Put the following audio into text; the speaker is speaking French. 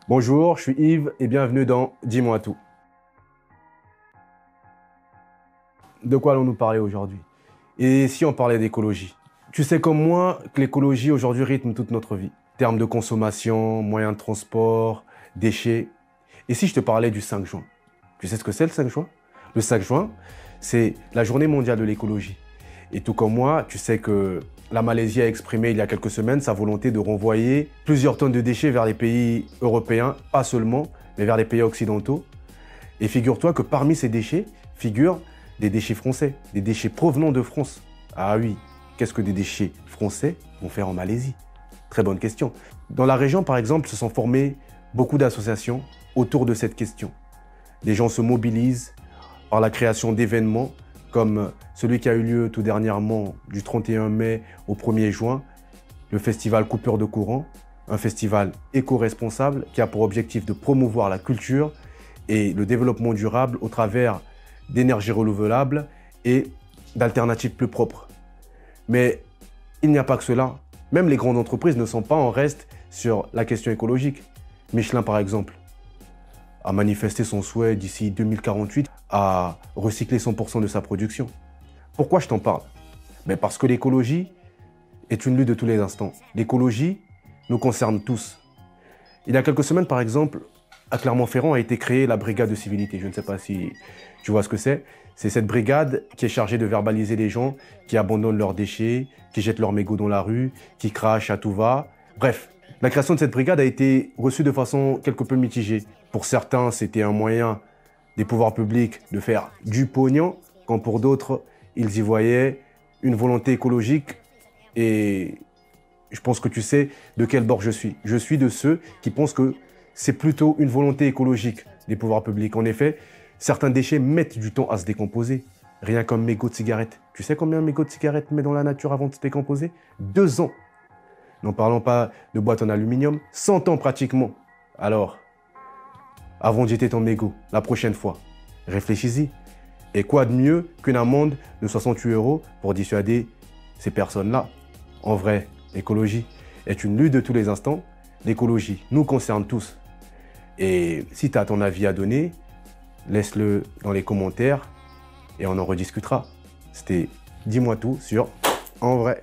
Bonjour, je suis Yves et bienvenue dans Dis-moi tout. De quoi allons-nous parler aujourd'hui? Et si on parlait d'écologie? Tu sais comme moi que l'écologie aujourd'hui rythme toute notre vie. Termes de consommation, moyens de transport, déchets. Et si je te parlais du 5 juin? Tu sais ce que c'est le 5 juin? Le 5 juin, c'est la journée mondiale de l'écologie. Et tout comme moi, tu sais que la Malaisie a exprimé il y a quelques semaines sa volonté de renvoyer plusieurs tonnes de déchets vers les pays européens, pas seulement, mais vers les pays occidentaux. Et figure-toi que parmi ces déchets figurent des déchets français, des déchets provenant de France. Ah oui, qu'est-ce que des déchets français vont faire en Malaisie? Très bonne question. Dans la région, par exemple, se sont formées beaucoup d'associations autour de cette question. Des gens se mobilisent par la création d'événements comme celui qui a eu lieu tout dernièrement du 31 mai au 1er juin, le festival Coupure de courant, un festival éco-responsable qui a pour objectif de promouvoir la culture et le développement durable au travers d'énergies renouvelables et d'alternatives plus propres. Mais il n'y a pas que cela. Même les grandes entreprises ne sont pas en reste sur la question écologique. Michelin, par exemple, a manifesté son souhait d'ici 2048 à recycler 100% de sa production. Pourquoi je t'en parle? Mais parce que l'écologie est une lutte de tous les instants. L'écologie nous concerne tous. Il y a quelques semaines, par exemple, à Clermont-Ferrand a été créée la brigade de civilité. Je ne sais pas si tu vois ce que c'est. C'est cette brigade qui est chargée de verbaliser les gens qui abandonnent leurs déchets, qui jettent leurs mégots dans la rue, qui crachent à tout va. Bref, la création de cette brigade a été reçue de façon quelque peu mitigée. Pour certains, c'était un moyen des pouvoirs publics de faire du pognon, quand pour d'autres, ils y voyaient une volonté écologique. Et je pense que tu sais de quel bord je suis. Je suis de ceux qui pensent que c'est plutôt une volonté écologique des pouvoirs publics. En effet, certains déchets mettent du temps à se décomposer. Rien qu'un mégot de cigarette. Tu sais combien un mégot de cigarette met dans la nature avant de se décomposer? 2 ans. N'en parlons pas de boîtes en aluminium, 100 ans pratiquement. Alors, avant de jeter ton mégot, la prochaine fois, réfléchis-y. Et quoi de mieux qu'une amende de 68 € pour dissuader ces personnes-là? En vrai, l'écologie est une lutte de tous les instants. L'écologie nous concerne tous. Et si tu as ton avis à donner, laisse-le dans les commentaires et on en rediscutera. C'était Dis-moi tout sur En vrai.